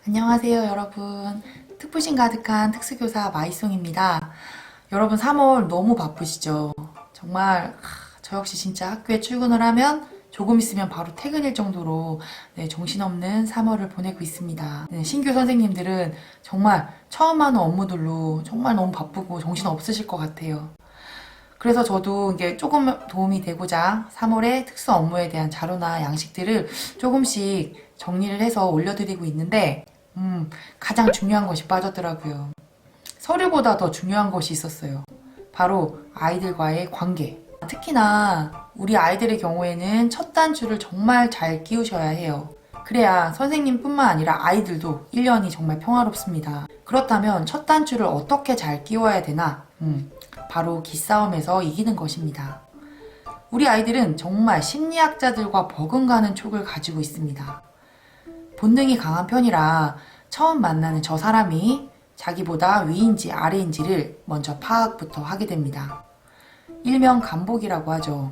안녕하세요 여러분. 특부심 가득한 특수교사 마이송입니다. 여러분 3월 너무 바쁘시죠? 정말 저 역시 진짜 학교에 출근을 하면 조금 있으면 바로 퇴근일 정도로 정신없는 3월을 보내고 있습니다. 신규 선생님들은 정말 처음 하는 업무들로 정말 너무 바쁘고 정신없으실 것 같아요. 그래서 저도 이게 조금 도움이 되고자 3월에 특수 업무에 대한 자료나 양식들을 조금씩 정리를 해서 올려드리고 있는데 가장 중요한 것이 빠졌더라고요. 서류보다 더 중요한 것이 있었어요. 바로 아이들과의 관계. 특히나 우리 아이들의 경우에는 첫 단추를 정말 잘 끼우셔야 해요. 그래야 선생님뿐만 아니라 아이들도 1년이 정말 평화롭습니다. 그렇다면 첫 단추를 어떻게 잘 끼워야 되나? 바로 기싸움에서 이기는 것입니다. 우리 아이들은 정말 심리학자들과 버금가는 촉을 가지고 있습니다. 본능이 강한 편이라 처음 만나는 저 사람이 자기보다 위인지 아래인지를 먼저 파악부터 하게 됩니다. 일명 간복이라고 하죠.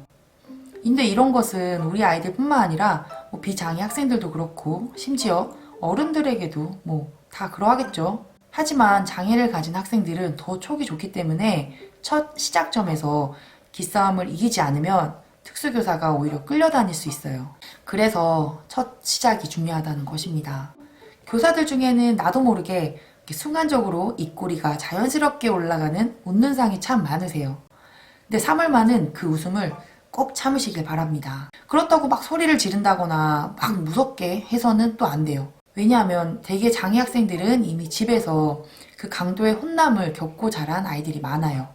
근데 이런 것은 우리 아이들뿐만 아니라 비장애 학생들도 그렇고 심지어 어른들에게도 다 그러하겠죠. 하지만 장애를 가진 학생들은 더 촉이 좋기 때문에 첫 시작점에서 기싸움을 이기지 않으면 특수교사가 오히려 끌려다닐 수 있어요. 그래서 첫 시작이 중요하다는 것입니다. 교사들 중에는 나도 모르게 순간적으로 입꼬리가 자연스럽게 올라가는 웃는 상이 참 많으세요. 근데 3월만은 그 웃음을 꼭 참으시길 바랍니다. 그렇다고 막 소리를 지른다거나 막 무섭게 해서는 또 안 돼요. 왜냐하면 대개 장애 학생들은 이미 집에서 그 강도의 혼남을 겪고 자란 아이들이 많아요.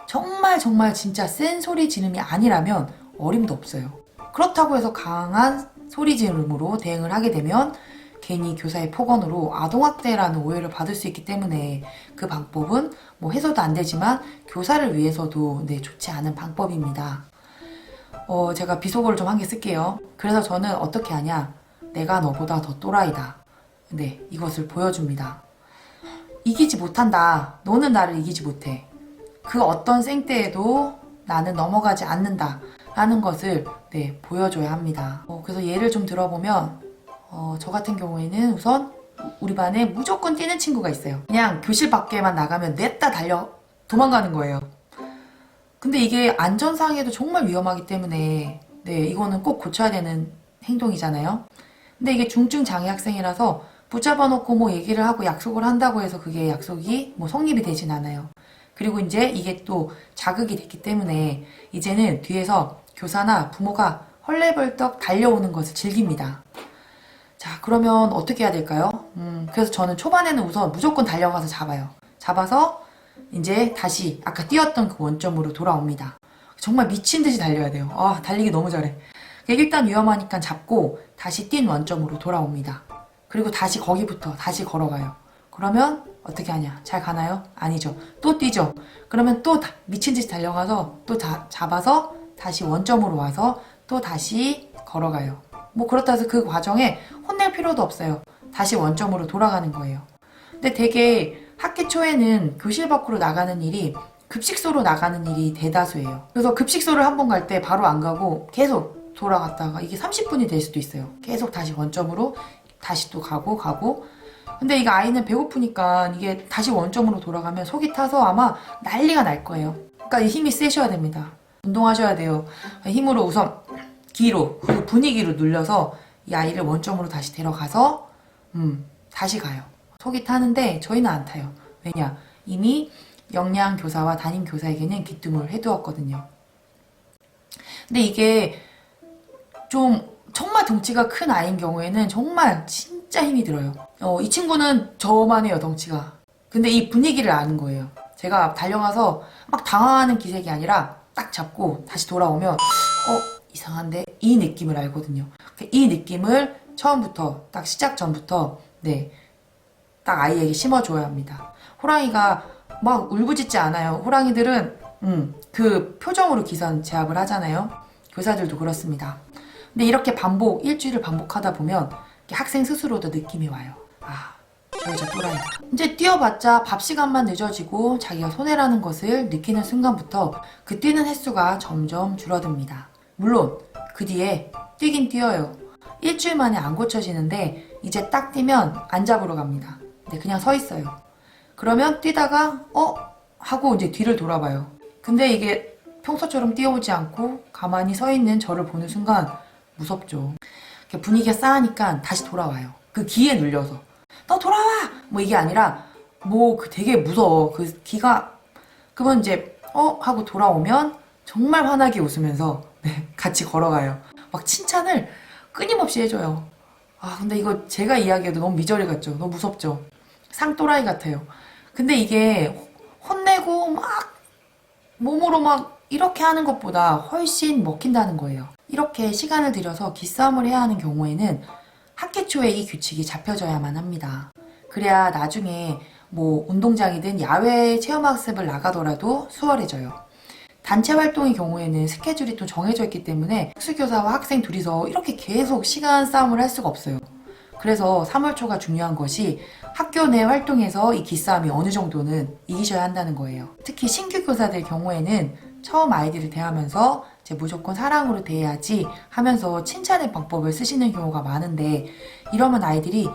정말 진짜 센 소리 지름이 아니라면 어림도 없어요. 그렇다고 해서 강한 소리 지름으로 대응을 하게 되면 괜히 교사의 폭언으로 아동학대라는 오해를 받을 수 있기 때문에 그 방법은 해서도 안 되지만 교사를 위해서도 좋지 않은 방법입니다. 제가 비속어를 좀 한 개 쓸게요. 그래서 저는 어떻게 하냐? 내가 너보다 더 또라이다. 이것을 보여줍니다. 이기지 못한다. 너는 나를 이기지 못해. 그 어떤 생때에도 나는 넘어가지 않는다 라는 것을 보여줘야 합니다. 그래서 예를 좀 들어보면 저 같은 경우에는 우선 우리 반에 무조건 뛰는 친구가 있어요. 그냥 교실 밖에만 나가면 냈다 달려 도망가는 거예요. 근데 이게 안전상에도 정말 위험하기 때문에 이거는 꼭 고쳐야 되는 행동이잖아요. 근데 이게 중증 장애 학생이라서 붙잡아 놓고 얘기를 하고 약속을 한다고 해서 그게 약속이 성립이 되진 않아요. 그리고 이제 이게 또 자극이 됐기 때문에 이제는 뒤에서 교사나 부모가 헐레벌떡 달려오는 것을 즐깁니다. 자, 그러면 어떻게 해야 될까요? 그래서 저는 초반에는 우선 무조건 달려가서 잡아요. 잡아서 이제 다시 아까 뛰었던 그 원점으로 돌아옵니다. 정말 미친 듯이 달려야 돼요. 달리기 너무 잘해. 일단 위험하니까 잡고 다시 뛴 원점으로 돌아옵니다. 그리고 다시 거기부터 다시 걸어가요. 그러면 어떻게 하냐? 잘 가나요? 아니죠. 또 뛰죠. 그러면 또 미친 듯이 달려가서 또 잡아서 다시 원점으로 와서 또 다시 걸어가요. 그렇다 해서 그 과정에 혼낼 필요도 없어요. 다시 원점으로 돌아가는 거예요. 근데 되게 학기 초에는 교실 밖으로 나가는 일이 급식소로 나가는 일이 대다수예요. 그래서 급식소를 한 번 갈 때 바로 안 가고 계속 돌아갔다가 이게 30분이 될 수도 있어요. 계속 다시 원점으로 다시 또 가고 근데 이게 아이는 배고프니까 이게 다시 원점으로 돌아가면 속이 타서 아마 난리가 날 거예요. 그러니까 힘이 세셔야 됩니다. 운동하셔야 돼요. 힘으로 우선 기로 그 분위기로 눌려서 이 아이를 원점으로 다시 데려가서 다시 가요. 속이 타는데 저희는 안 타요. 왜냐? 이미 역량 교사와 담임 교사에게는 귀뜸을 해두었거든요. 근데 이게 좀 정말 덩치가 큰 아이인 경우에는 정말 진짜 힘이 들어요. 이 친구는 저만해요, 덩치가. 근데 이 분위기를 아는 거예요. 제가 달려가서 막 당황하는 기색이 아니라 딱 잡고 다시 돌아오면 이상한데? 이 느낌을 알거든요. 이 느낌을 처음부터 딱 시작 전부터 딱 아이에게 심어줘야 합니다. 호랑이가 막 울부짖지 않아요. 호랑이들은 그 표정으로 기선 제압을 하잖아요. 교사들도 그렇습니다. 근데 이렇게 일주일을 반복하다 보면 학생 스스로도 느낌이 와요. 저 여자 또라이다. 이제 뛰어봤자 밥 시간만 늦어지고 자기가 손해라는 것을 느끼는 순간부터 그 뛰는 횟수가 점점 줄어듭니다. 물론 그 뒤에 뛰긴 뛰어요. 일주일 만에 안 고쳐지는데 이제 딱 뛰면 안 잡으러 갑니다. 네, 그냥 서 있어요. 그러면 뛰다가 하고 이제 뒤를 돌아봐요. 근데 이게 평소처럼 뛰어오지 않고 가만히 서 있는 저를 보는 순간 무섭죠. 분위기가 싸하니까 다시 돌아와요. 그 기에 눌려서 너 돌아와! 뭐 이게 아니라 그 되게 무서워. 그 기가. 그러면 이제 하고 돌아오면 정말 환하게 웃으면서 네, 같이 걸어가요. 막 칭찬을 끊임없이 해줘요. 근데 이거 제가 이야기해도 너무 미저리 같죠? 너무 무섭죠? 상또라이 같아요. 근데 이게 혼내고 막 몸으로 막 이렇게 하는 것보다 훨씬 먹힌다는 거예요. 이렇게 시간을 들여서 기싸움을 해야 하는 경우에는 학기 초에 이 규칙이 잡혀져야만 합니다. 그래야 나중에 운동장이든 야외 체험학습을 나가더라도 수월해져요. 단체 활동의 경우에는 스케줄이 또 정해져 있기 때문에 특수교사와 학생 둘이서 이렇게 계속 시간 싸움을 할 수가 없어요. 그래서 3월 초가 중요한 것이 학교 내 활동에서 이 기싸움이 어느 정도는 이기셔야 한다는 거예요. 특히 신규 교사들 경우에는 처음 아이들을 대하면서 이제 무조건 사랑으로 대해야지 하면서 칭찬의 방법을 쓰시는 경우가 많은데, 이러면 아이들이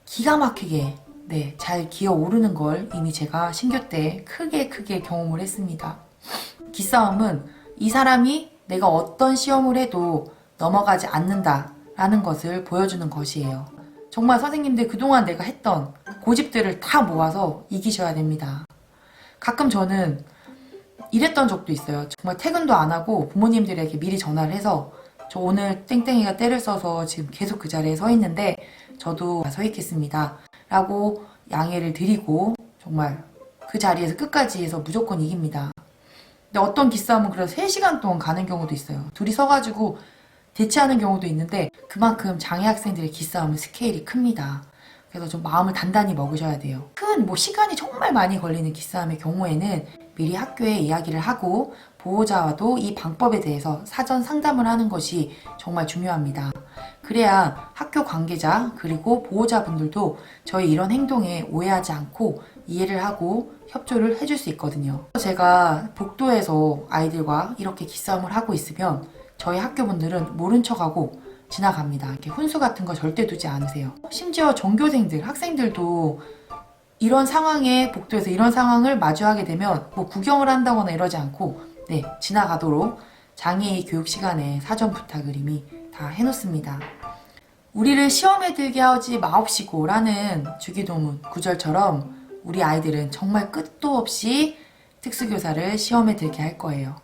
기가 막히게 잘 기어오르는 걸 이미 제가 신규 때 크게 경험을 했습니다. 기싸움은 이 사람이 내가 어떤 시험을 해도 넘어가지 않는다라는 것을 보여주는 것이에요. 정말 선생님들 그동안 내가 했던 고집들을 다 모아서 이기셔야 됩니다. 가끔 저는 이랬던 적도 있어요. 정말 퇴근도 안 하고 부모님들에게 미리 전화를 해서 저 오늘 땡땡이가 때를 써서 지금 계속 그 자리에 서 있는데 저도 서 있겠습니다 라고 양해를 드리고 정말 그 자리에서 끝까지 해서 무조건 이깁니다. 근데 어떤 기싸움은 그래서 3시간 동안 가는 경우도 있어요. 둘이 서가지고 대치하는 경우도 있는데 그만큼 장애 학생들의 기싸움은 스케일이 큽니다. 그래서 좀 마음을 단단히 먹으셔야 돼요. 큰 시간이 정말 많이 걸리는 기싸움의 경우에는 미리 학교에 이야기를 하고 보호자와도 이 방법에 대해서 사전 상담을 하는 것이 정말 중요합니다. 그래야 학교 관계자 그리고 보호자분들도 저희 이런 행동에 오해하지 않고 이해를 하고 협조를 해줄 수 있거든요. 제가 복도에서 아이들과 이렇게 기싸움을 하고 있으면 저희 학교분들은 모른 척하고 지나갑니다. 이렇게 훈수 같은 거 절대 두지 않으세요. 심지어 전교생들, 학생들도 이런 상황에 복도에서 이런 상황을 마주하게 되면 구경을 한다거나 이러지 않고 지나가도록 장애인 교육 시간에 사전 부탁을 이미 다 해놓습니다. 우리를 시험에 들게 하지 마옵시고 라는 주기도문 구절처럼 우리 아이들은 정말 끝도 없이 특수교사를 시험에 들게 할 거예요.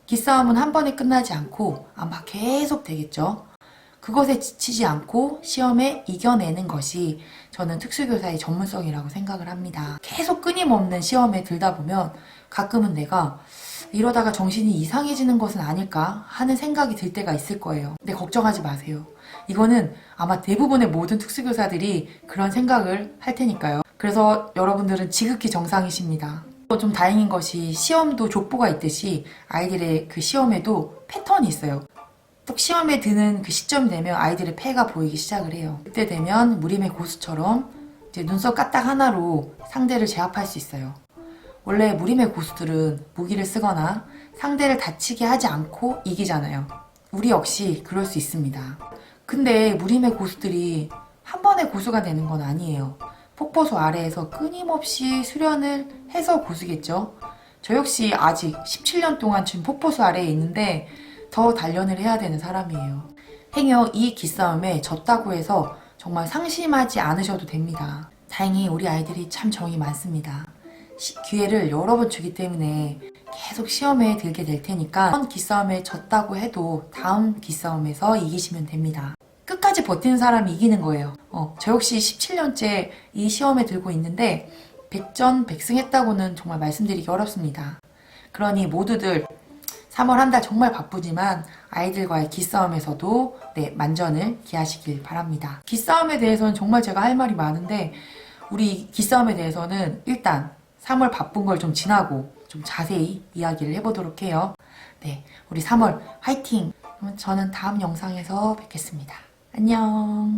기싸움은 한 번에 끝나지 않고 아마 계속 되겠죠. 그것에 지치지 않고 시험에 이겨내는 것이 저는 특수교사의 전문성이라고 생각을 합니다. 계속 끊임없는 시험에 들다 보면 가끔은 내가 이러다가 정신이 이상해지는 것은 아닐까 하는 생각이 들 때가 있을 거예요. 근데 걱정하지 마세요. 이거는 아마 대부분의 모든 특수교사들이 그런 생각을 할 테니까요. 그래서 여러분들은 지극히 정상이십니다. 좀 다행인 것이 시험도 족보가 있듯이 아이들의 그 시험에도 패턴이 있어요. 꼭 시험에 드는 그 시점이 되면 아이들의 폐가 보이기 시작을 해요. 그때 되면 무림의 고수처럼 이제 눈썹 까딱 하나로 상대를 제압할 수 있어요. 원래 무림의 고수들은 무기를 쓰거나 상대를 다치게 하지 않고 이기잖아요. 우리 역시 그럴 수 있습니다. 근데 무림의 고수들이 한 번에 고수가 되는 건 아니에요. 폭포수 아래에서 끊임없이 수련을 해서 고수겠죠. 저 역시 아직 17년 동안 지금 폭포수 아래에 있는데 더 단련을 해야 되는 사람이에요. 행여 이 기싸움에 졌다고 해서 정말 상심하지 않으셔도 됩니다. 다행히 우리 아이들이 참 정이 많습니다. 기회를 여러 번 주기 때문에 계속 시험에 들게 될 테니까 한 기싸움에 졌다고 해도 다음 기싸움에서 이기시면 됩니다. 끝까지 버티는 사람이 이기는 거예요. 저 역시 17년째 이 시험에 들고 있는데 100전 100승 했다고는 정말 말씀드리기 어렵습니다. 그러니 모두들 3월 한 달 정말 바쁘지만 아이들과의 기싸움에서도 만전을 기하시길 바랍니다. 기싸움에 대해서는 정말 제가 할 말이 많은데 우리 기싸움에 대해서는 일단 3월 바쁜 걸 좀 지나고 좀 자세히 이야기를 해보도록 해요. 우리 3월 화이팅! 저는 다음 영상에서 뵙겠습니다. 안녕.